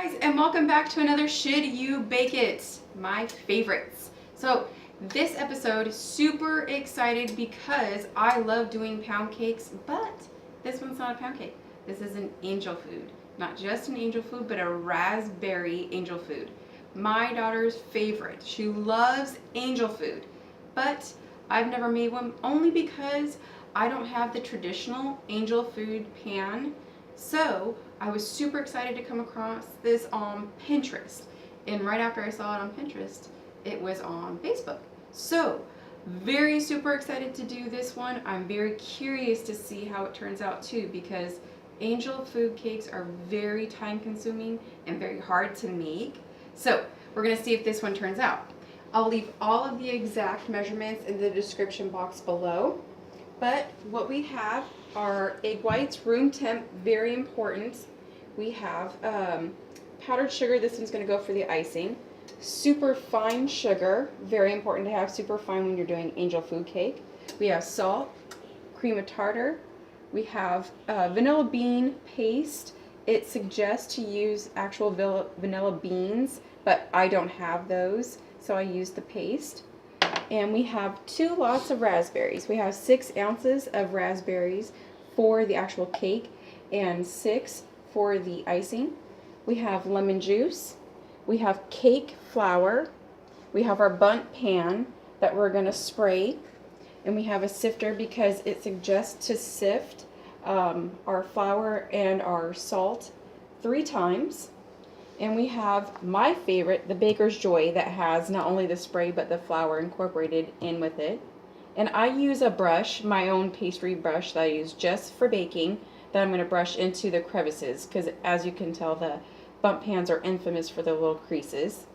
Guys, and welcome back to another Should You Bake It, my favorites. So this episode, super excited because I love doing pound cakes, but this one's not a pound cake. This is an angel food. Not just an angel food, but a raspberry angel food. My daughter's favorite. She loves angel food, but I've never made one only because I don't have the traditional angel food pan. So I was super excited to come across this on Pinterest. And right after I saw it on Pinterest, it was on Facebook. So very super excited to do this one. I'm very curious to see how it turns out too, because angel food cakes are very time consuming and very hard to make. So we're gonna see if this one turns out. I'll leave all of the exact measurements in the description box below. But what we have are egg whites, room temp, very important. We have powdered sugar. This one's going to go for the icing. Super fine sugar, very important to have super fine when you're doing angel food cake. We have salt, cream of tartar. We have vanilla bean paste. It suggests to use actual vanilla beans, but I don't have those, so I use the paste. And we have 2 lots of raspberries. We have 6 ounces of raspberries for the actual cake and 6 for the icing. We have lemon juice. We have cake flour. We have our bundt pan that we're going to spray. And we have a sifter because it suggests to sift our flour and our salt 3 times. And we have my favorite, the Baker's Joy, that has not only the spray but the flour incorporated in with it. And I use a brush, my own pastry brush that I use just for baking, that I'm going to brush into the crevices, because as you can tell, the bundt pans are infamous for their little creases.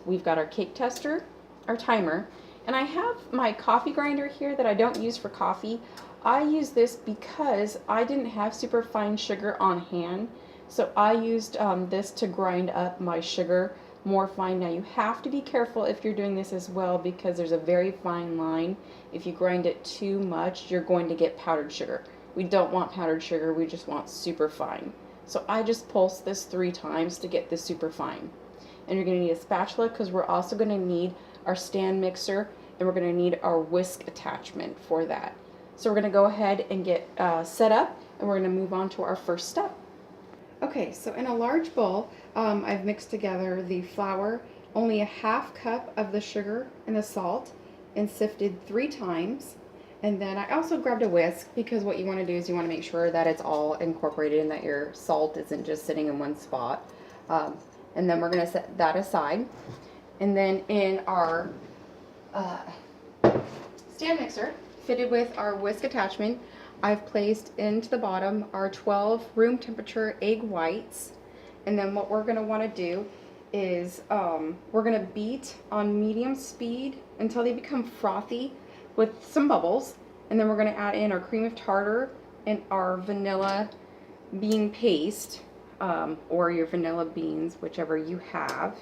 We've got our cake tester, our timer, and I have my coffee grinder here that I don't use for coffee. I use this because I didn't have super fine sugar on hand. So I used this to grind up my sugar more fine. Now you have to be careful if you're doing this as well, because there's a very fine line. If you grind it too much, you're going to get powdered sugar. We don't want powdered sugar, we just want super fine. So I just pulse this 3 times to get this super fine. And you're going to need a spatula because we're also going to need our stand mixer, and we're going to need our whisk attachment for that. So we're going to go ahead and get set up, and we're going to move on to our first step. Okay, so in a large bowl, I've mixed together the flour, only a ½ cup of the sugar and the salt, and sifted 3 times. And then I also grabbed a whisk, because what you want to do is you want to make sure that it's all incorporated and that your salt isn't just sitting in one spot. And then we're going to set that aside. And then in our stand mixer, fitted with our whisk attachment, I've placed into the bottom our 12 room temperature egg whites. And then what we're going to want to do is we're going to beat on medium speed until they become frothy with some bubbles. And then we're going to add in our cream of tartar and our vanilla bean paste, or your vanilla beans, whichever you have.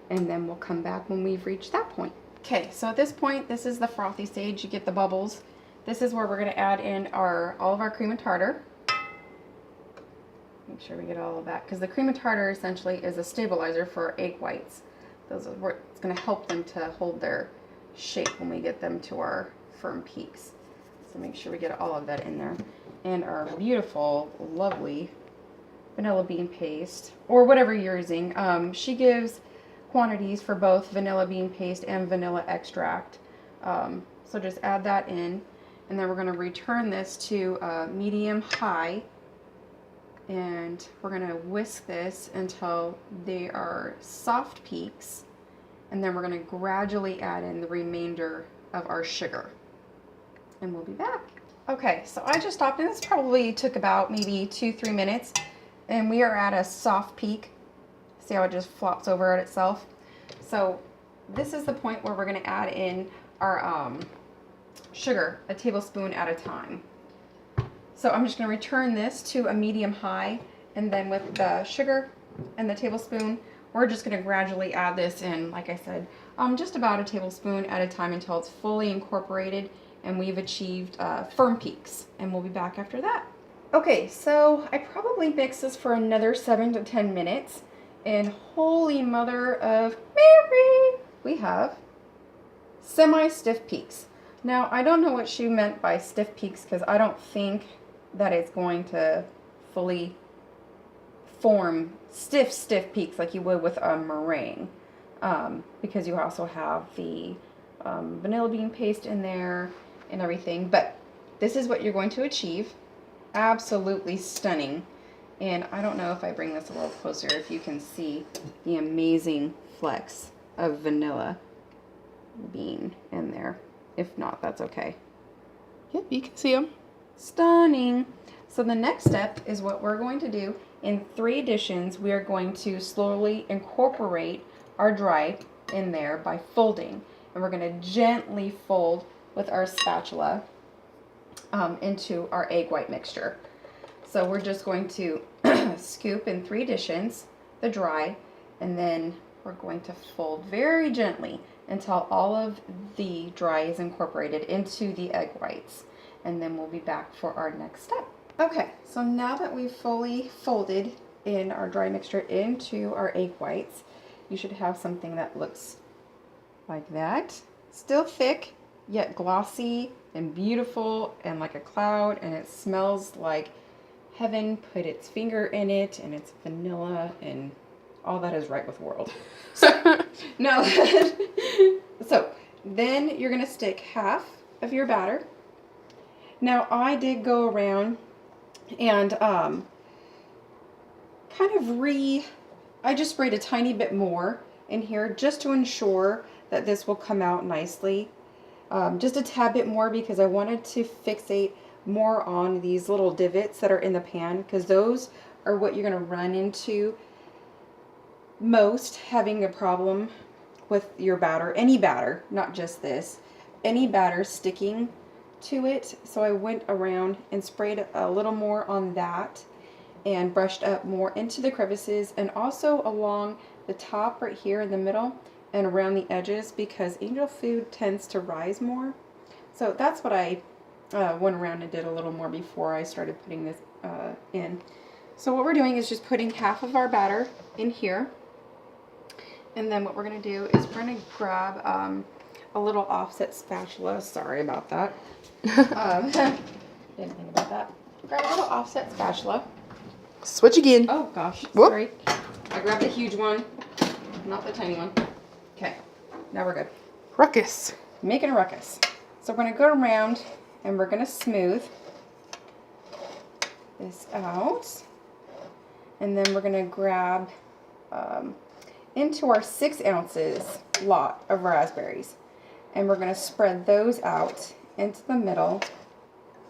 And then we'll come back when we've reached that point. Okay, so at this point, this is the frothy stage. You get the bubbles. This is where we're going to add in all of our cream of tartar. Make sure we get all of that, because the cream of tartar essentially is a stabilizer for our egg whites. Those are where it's going to help them to hold their shape when we get them to our firm peaks. So make sure we get all of that in there. And our beautiful, lovely vanilla bean paste, or whatever you're using. She gives quantities for both vanilla bean paste and vanilla extract. So just add that in. And then we're going to return this to medium-high, and we're going to whisk this until they are soft peaks, and then we're going to gradually add in the remainder of our sugar. And we'll be back. Okay, so I just stopped, and this probably took about maybe 2-3 minutes, and we are at a soft peak. See how it just flops over at itself? So this is the point where we're going to add in our sugar, a tablespoon at a time. So I'm just going to return this to a medium-high, and then with the sugar and the tablespoon, we're just going to gradually add this in, like I said, just about a tablespoon at a time until it's fully incorporated and we've achieved firm peaks. And we'll be back after that. Okay, so I probably mix this for another 7 to 10 minutes, And holy mother of Mary, we have semi-stiff peaks. Now, I don't know what she meant by stiff peaks because I don't think that it's going to fully form stiff peaks like you would with a meringue, because you also have the vanilla bean paste in there and everything. But this is what you're going to achieve. Absolutely stunning. And I don't know if I bring this a little closer if you can see the amazing flecks of vanilla bean in there. If not, that's okay. Yep, you can see them. Stunning. So the next step is what we're going to do. In 3 additions, we are going to slowly incorporate our dry in there by folding. And we're going to gently fold with our spatula into our egg white mixture. So we're just going to scoop in 3 additions the dry, and then we're going to fold very gently until all of the dry is incorporated into the egg whites. And then we'll be back for our next step. Okay, so now that we've fully folded in our dry mixture into our egg whites, you should have something that looks like that. Still thick, yet glossy and beautiful and like a cloud, and it smells like heaven put its finger in it, and it's vanilla and all that is right with the world. No. So then you're going to stick half of your batter. Now I did go around and kind of I just sprayed a tiny bit more in here just to ensure that this will come out nicely. Just a tad bit more because I wanted to fixate more on these little divots that are in the pan, because those are what you're going to run into most having a problem with your batter, any batter, not just this, any batter sticking to it. So I went around and sprayed a little more on that and brushed up more into the crevices and also along the top right here in the middle and around the edges, because angel food tends to rise more. So that's what I went around and did a little more before I started putting this in. So what we're doing is just putting half of our batter in here. And then what we're going to do is we're going to grab a little offset spatula. Sorry about that. Didn't think about that. Grab a little offset spatula. Switch again. Oh gosh, Whoop. sorry. I grabbed the huge one, not the tiny one. Okay, now we're good. Ruckus. Making a ruckus. So we're going to go around and we're going to smooth this out. And then we're going to grab into our 6 ounces lot of raspberries. And we're going to spread those out into the middle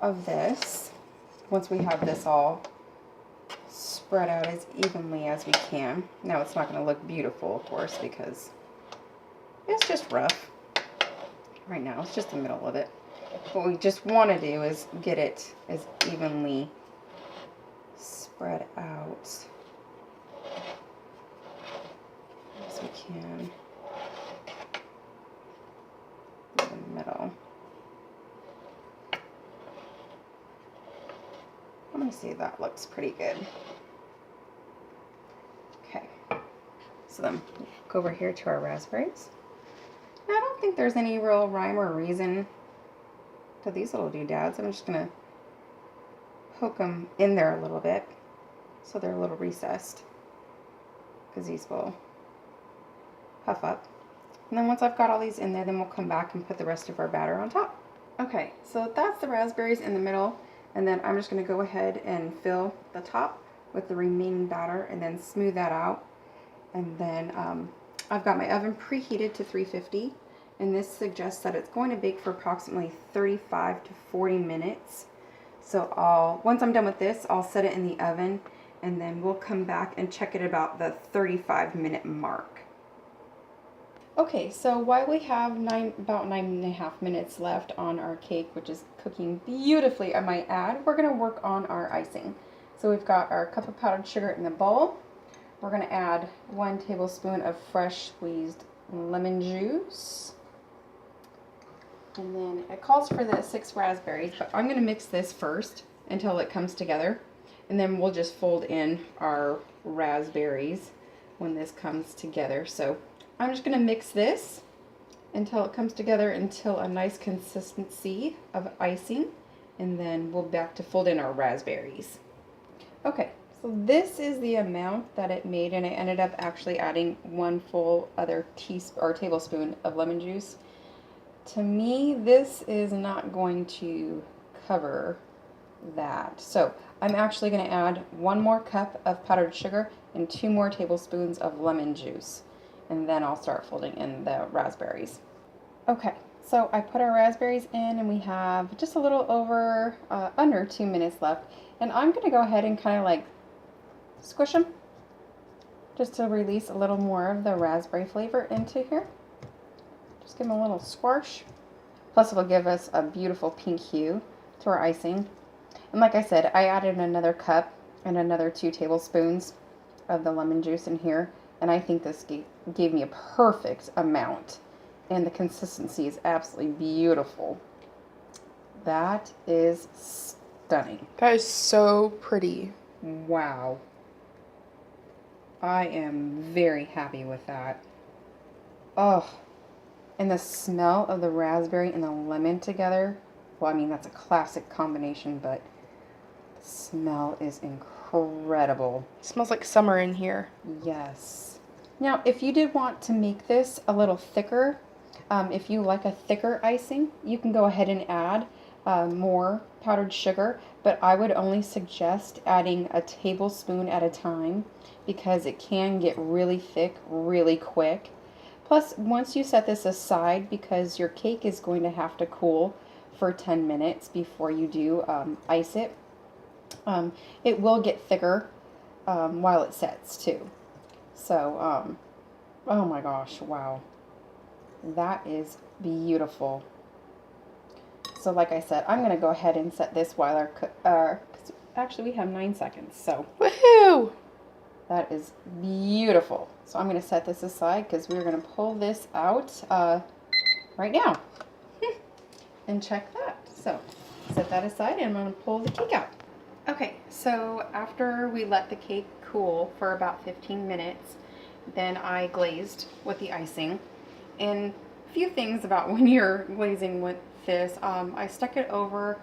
of this. Once we have this all spread out as evenly as we can. Now it's not going to look beautiful, of course, because it's just rough. Right now, it's just the middle of it. What we just want to do is get it as evenly spread out as we can in the middle. I'm going to see if that looks pretty good. Okay, so then go over here to our raspberries. Now, I don't think there's any real rhyme or reason to these little doodads. I'm just going to poke them in there a little bit so they're a little recessed, because these will puff up. And then once I've got all these in there, then we'll come back and put the rest of our batter on top. Okay, so that's the raspberries in the middle, and then I'm just going to go ahead and fill the top with the remaining batter and then smooth that out. And then I've got my oven preheated to 350, and this suggests that it's going to bake for approximately 35 to 40 minutes. So once I'm done with this, I'll set it in the oven, and then we'll come back and check it about the 35-minute mark. Okay, so while we have about 9.5 minutes left on our cake, which is cooking beautifully, I might add, we're going to work on our icing. So we've got our cup of powdered sugar in the bowl. We're going to add 1 tablespoon of fresh squeezed lemon juice. And then it calls for the 6 raspberries, but I'm going to mix this first until it comes together. And then we'll just fold in our raspberries when this comes together. So I'm just going to mix this until it comes together until a nice consistency of icing, and then we'll back to fold in our raspberries. Okay, so this is the amount that it made, and I ended up actually adding 1 full other tablespoon of lemon juice. To me, this is not going to cover that. So I'm actually going to add 1 more cup of powdered sugar and 2 more tablespoons of lemon juice. And then I'll start folding in the raspberries. Okay, so I put our raspberries in, and we have just a little over, under 2 minutes left. And I'm going to go ahead and kind of like squish them just to release a little more of the raspberry flavor into here. Just give them a little squish. Plus it'll give us a beautiful pink hue to our icing. And like I said, I added another cup and another 2 tablespoons of the lemon juice in here. And I think this gave me a perfect amount. And the consistency is absolutely beautiful. That is stunning. That is so pretty. Wow. I am very happy with that. Oh, and the smell of the raspberry and the lemon together. Well, I mean, that's a classic combination, but the smell is incredible. It smells like summer in here. Yes. Now, if you did want to make this a little thicker, if you like a thicker icing, you can go ahead and add more powdered sugar, but I would only suggest adding a tablespoon at a time because it can get really thick really quick. Plus, once you set this aside, because your cake is going to have to cool for 10 minutes before you do ice it, it will get thicker while it sets too. So, oh my gosh, wow. That is beautiful. So like I said, I'm going to go ahead and set this while actually we have 9 seconds, so. Woohoo! That is beautiful. So I'm going to set this aside because we're going to pull this out right now. And check that. So set that aside, and I'm going to pull the cake out. Okay, so after we let the cake cool for about 15 minutes, then I glazed with the icing. And a few things about when you're glazing with this, I stuck it over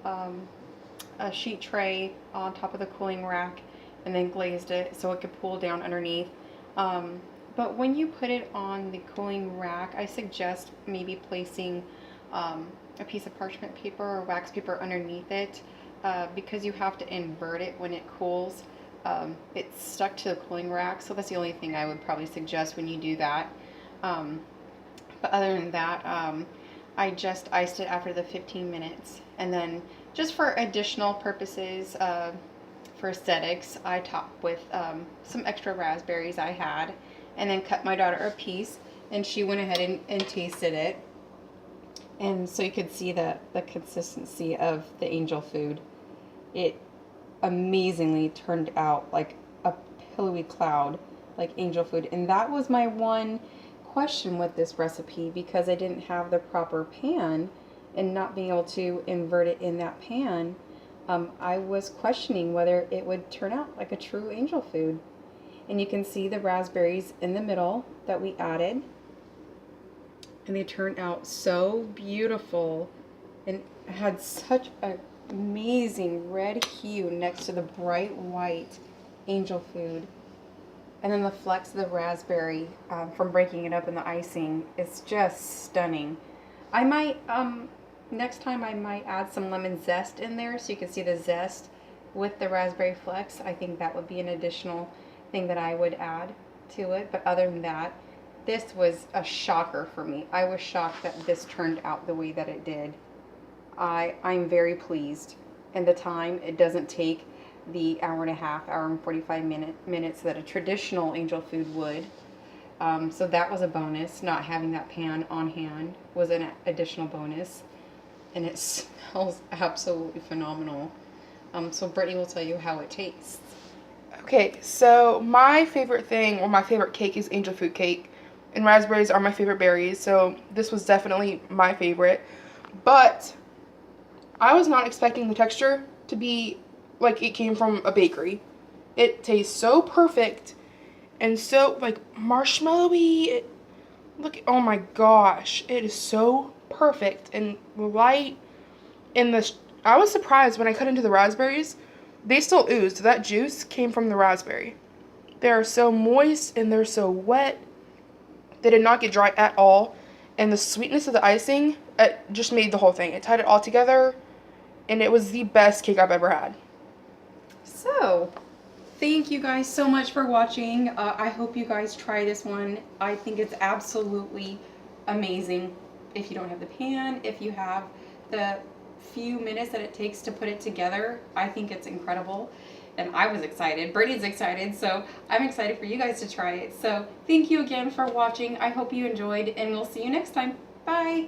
a sheet tray on top of the cooling rack and then glazed it so it could pull down underneath. But when you put it on the cooling rack, I suggest maybe placing a piece of parchment paper or wax paper underneath it because you have to invert it when it cools. It's stuck to the cooling rack, so that's the only thing I would probably suggest when you do that. But other than that, I just iced it after the 15 minutes. And then just for additional purposes, for aesthetics, I topped with some extra raspberries I had, and then cut my daughter a piece, and she went ahead and tasted it. And so you could see the consistency of the angel food. It amazingly turned out like a pillowy cloud, like angel food. And that was my one question with this recipe, because I didn't have the proper pan and not being able to invert it in that pan. I was questioning whether it would turn out like a true angel food. And you can see the raspberries in the middle that we added, and they turned out so beautiful and had such an amazing red hue next to the bright white angel food. And then the flecks of the raspberry from breaking it up in the icing is just stunning. I might, next time I might add some lemon zest in there so you can see the zest with the raspberry flecks. I think that would be an additional thing that I would add to it. But other than that, this was a shocker for me. I was shocked that this turned out the way that it did. I'm very pleased. And the time, it doesn't take the hour and a half, hour and 45 minutes that a traditional angel food would. So that was a bonus. Not having that pan on hand was an additional bonus. And it smells absolutely phenomenal. So Brittany will tell you how it tastes. Okay, so my favorite thing, or my favorite cake, is angel food cake. And raspberries are my favorite berries, so this was definitely my favorite. But I was not expecting the texture to be like it came from a bakery. It tastes so perfect, and so like marshmallowy. Look, oh my gosh, it is so perfect and light. In the, I was surprised when I cut into the raspberries. They still oozed. That juice came from the raspberry. They are so moist and they're so wet. They did not get dry at all. And the sweetness of the icing, it just made the whole thing. It tied it all together. And it was the best cake I've ever had. So, thank you guys so much for watching. I hope you guys try this one. I think it's absolutely amazing. If you don't have the pan, if you have the few minutes that it takes to put it together, I think it's incredible. And I was excited. Brittany's excited, so I'm excited for you guys to try it. So thank you again for watching. I hope you enjoyed, and we'll see you next time. Bye!